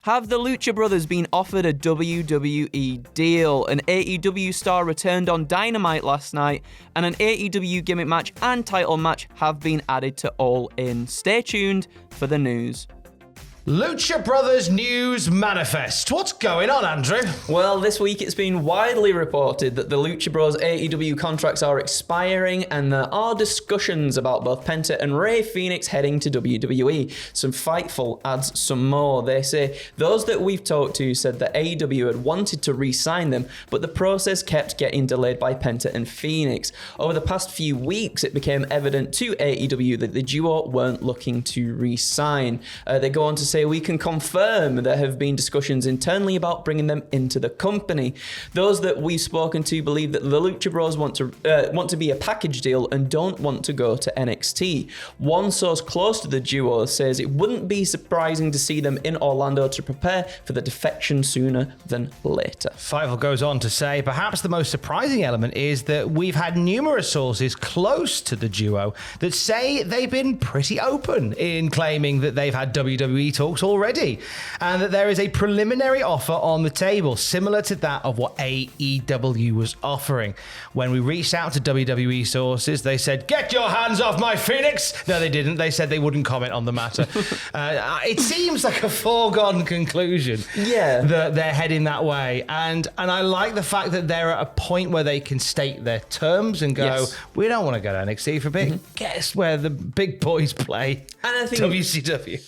Have the Lucha Brothers been offered a WWE deal? An AEW star returned on Dynamite last night, and an AEW Gimmick match and title match have been added to All In. Stay tuned for the news. Lucha Brothers News Manifest. What's going on, Andrew? Well, this week it's been widely reported that the Lucha Bros AEW contracts are expiring, and there are discussions about both Penta and Rey Fenix heading to WWE. Some Fightful adds some more. They say those that we've talked to said that AEW had wanted to re-sign them, but the process kept getting delayed by Penta and Fenix. Over the past few weeks, it became evident to AEW that the duo weren't looking to re-sign. They go on to say, we can confirm there have been discussions internally about bringing them into the company. Those that we've spoken to believe that the Lucha Bros want to be a package deal and don't want to go to NXT. One source close to the duo says it wouldn't be surprising to see them in Orlando to prepare for the defection sooner than later. Fightful goes on to say, perhaps the most surprising element is that we've had numerous sources close to the duo that say they've been pretty open in claiming that they've had WWE talks already, and that there is a preliminary offer on the table similar to that of what AEW was offering. When we reached out to WWE sources, they said, "Get your hands off my Phoenix!" No, they didn't. They said they wouldn't comment on the matter. It seems like a foregone conclusion that they're heading that way, and I like the fact that they're at a point where they can state their terms and go, we don't want to go to NXT for a bit. Guess where the big boys play? And I think WCW.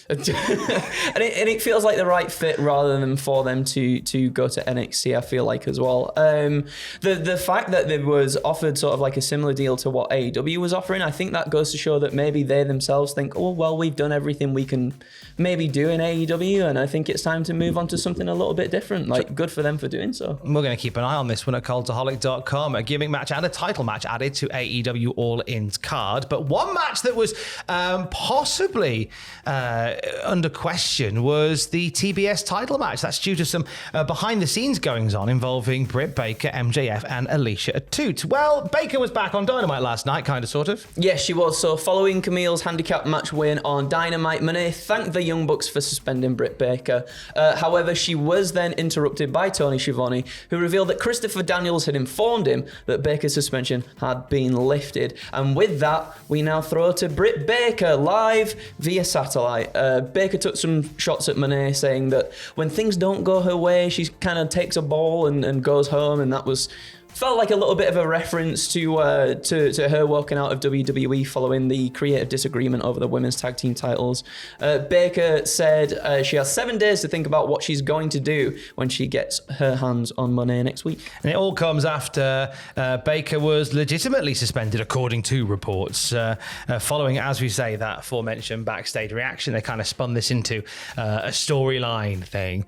And it feels like the right fit rather than for them to go to NXT, I feel like, as well. The fact that there was offered sort of like a similar deal to what AEW was offering, I think that goes to show that maybe they themselves think, oh, well, we've done everything we can maybe do in AEW, and I think it's time to move on to something a little bit different. Like, good for them for doing so. We're going to keep an eye on this one at Cultaholic.com. A gimmick match and a title match added to AEW All In's card. But one match that was possibly under question was the TBS title match. That's due to some behind-the-scenes goings-on involving Britt Baker, MJF, and Alicia Atout. Well, Baker was back on Dynamite last night, kind of, sort of. Yes, she was. So following Camille's handicap match win on Dynamite, Monet thanked the Young Bucks for suspending Britt Baker. However, she was then interrupted by Tony Schiavone, who revealed that Christopher Daniels had informed him that Baker's suspension had been lifted. And with that, we now throw to Britt Baker live via satellite. Baker took some shots at Monet, saying that when things don't go her way, she kind of takes a ball and goes home, and that felt like a little bit of a reference to her walking out of WWE following the creative disagreement over the women's tag team titles. Baker said she has 7 days to think about what she's going to do when she gets her hands on Monet next week. And it all comes after Baker was legitimately suspended, according to reports, following, as we say, that aforementioned backstage reaction. They kind of spun this into a storyline thing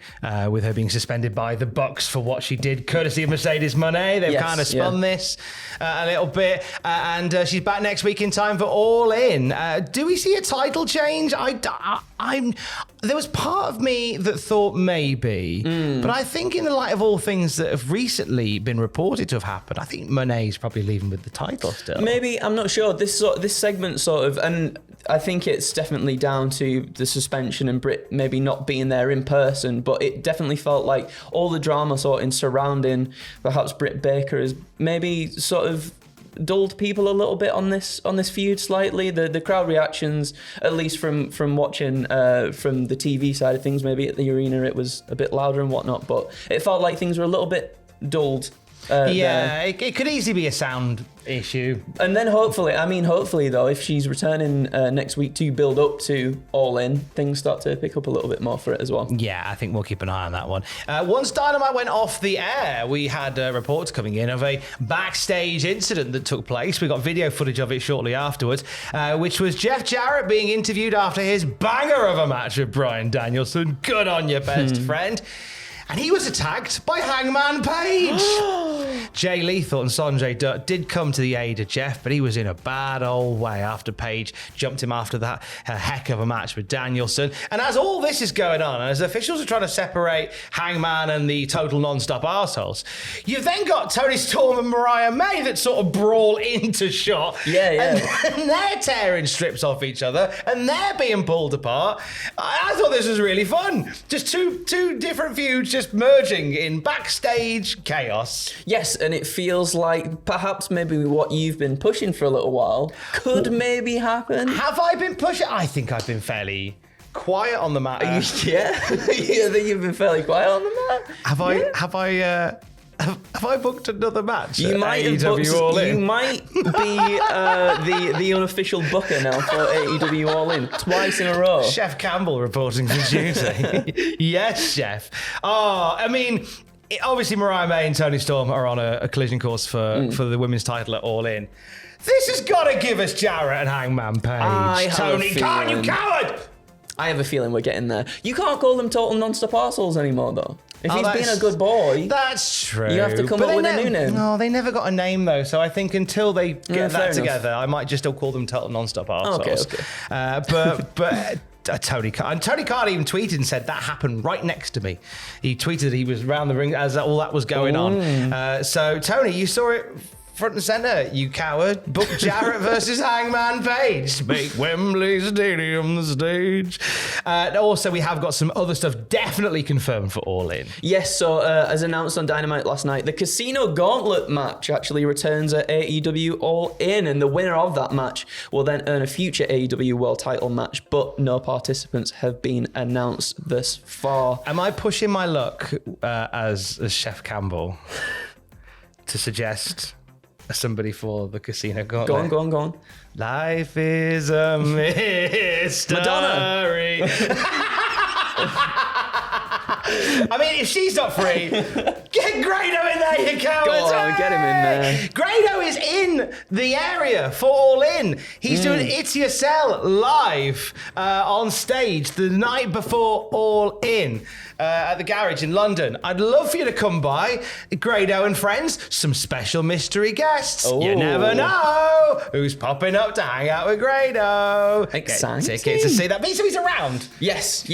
with her being suspended by the Bucks for what she did, courtesy of Mercedes Moné. They've kind of spun this a little bit, and she's back next week in time for All In. Do we see a title change? There was part of me that thought maybe, but I think in the light of all things that have recently been reported to have happened, I think Monet's probably leaving with the title still. Maybe, I'm not sure. This segment sort of, and I think it's definitely down to the suspension and Britt maybe not being there in person, but it definitely felt like all the drama sort of surrounding perhaps Britt Baker has maybe sort of dulled people a little bit on this feud slightly. The crowd reactions, at least from watching from the TV side of things, maybe at the arena it was a bit louder and whatnot, but it felt like things were a little bit dulled. It could easily be a sound issue. And then hopefully though, if she's returning next week to build up to All In, things start to pick up a little bit more for it as well. Yeah, I think we'll keep an eye on that one. Once Dynamite went off the air, we had reports coming in of a backstage incident that took place. We got video footage of it shortly afterwards, which was Jeff Jarrett being interviewed after his banger of a match with Bryan Danielson. Good on you, best friend. And he was attacked by Hangman Page. Jay Lethal and Sanjay Dutt did come to the aid of Jeff, but he was in a bad old way after Paige jumped him after that heck of a match with Danielson. And as all this is going on, and as officials are trying to separate Hangman and the total non-stop arseholes, you've then got Tony Storm and Mariah May that sort of brawl into shot. Yeah. And they're tearing strips off each other, and they're being pulled apart. I thought this was really fun. Just two different feuds just merging in backstage chaos. Yes, and it feels like perhaps maybe what you've been pushing for a little while could maybe happen. Have I been pushing? I think I've been fairly quiet on the matter. Yeah, I think you've been fairly quiet on the matter. Have I booked another match? You might have booked, All In? You might be the unofficial booker now for AEW All In twice in a row. Chef Campbell reporting for duty. Yes, Chef. Oh, I mean, obviously Mariah May and Toni Storm are on a collision course for the women's title at All In. This has got to give us Jarrett and Hangman Page. Tony Khan, you coward! I have a feeling we're getting there. You can't call them total non-stop arseholes anymore, though. If he's been a good boy, that's true. You have to come up with a new name. No, they never got a name though, so I think until they get that together, I might just still call them total non-stop arseholes. Okay. But Tony Khan even tweeted and said that happened right next to me. He tweeted that he was around the ring as all that was going on. So Tony, you saw it front and centre, you coward. Book Jarrett versus Hangman Page. Make Wembley Stadium the stage. Also, we have got some other stuff definitely confirmed for All In. Yes, so as announced on Dynamite last night, the Casino Gauntlet match actually returns at AEW All In, and the winner of that match will then earn a future AEW World Title match, but no participants have been announced thus far. Am I pushing my luck as Chef Campbell to suggest somebody for the Casino Gauntlet? Go on. Life is a mystery. Madonna. I mean, if she's not free, get Grado in there, you cowards. Go on, get him in there. Grado is in the area for All In. He's doing It's Yourself live on stage the night before All In at the Garage in London. I'd love for you to come by, Grado and friends. Some special mystery guests. Oh. You never know who's popping up to hang out with Grado. Exciting. Get tickets to see that. So he's around. Yes.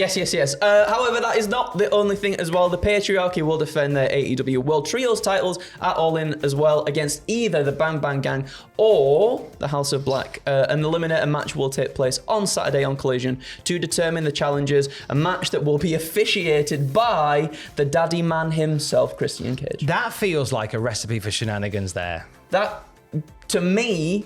However, that is not the only thing as well. The Patriarchy will defend their AEW World Trios titles at All In as well against either the Bang Bang Gang or the House of Black. An eliminator match will take place on Saturday on Collision to determine the challengers. A match that will be officiated by the daddy man himself, Christian Cage. That feels like a recipe for shenanigans there. That, to me,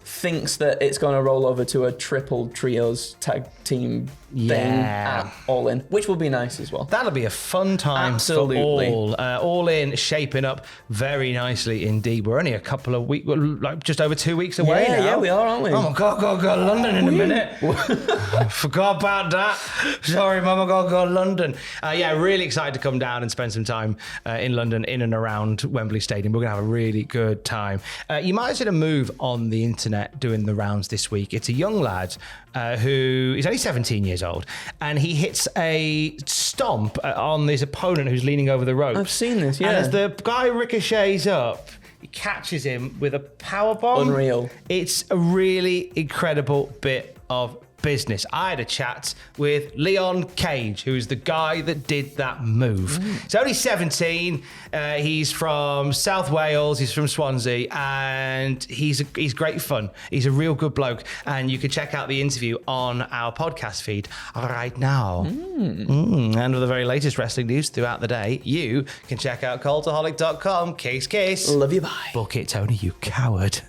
thinks that it's going to roll over to a triple trios tag team thing at All In, which will be nice as well. That'll be a fun time. Absolutely. For All In shaping up very nicely indeed. We're only a couple of weeks, like just over 2 weeks away now. Yeah, we are, aren't we? Oh my God, gotta go to London in a minute. Forgot about that. Sorry, Mama, gotta go to London. Really excited to come down and spend some time in London, in and around Wembley Stadium. We're gonna have a really good time. You might have seen a move on the internet doing the rounds this week. It's a young lad who is only 17 years old, and he hits a stomp on his opponent who's leaning over the rope. I've seen this, yeah. And as the guy ricochets up, he catches him with a powerbomb. Unreal. It's a really incredible bit of business. I had a chat with Leon Cage, who's the guy that did that move. He's only 17. He's from South Wales. He's from Swansea, and he's great fun. He's a real good bloke, and you can check out the interview on our podcast feed right now. And with the very latest wrestling news throughout the day, you can check out cultaholic.com. Kiss. Love you, bye. Book it, Tony, you coward.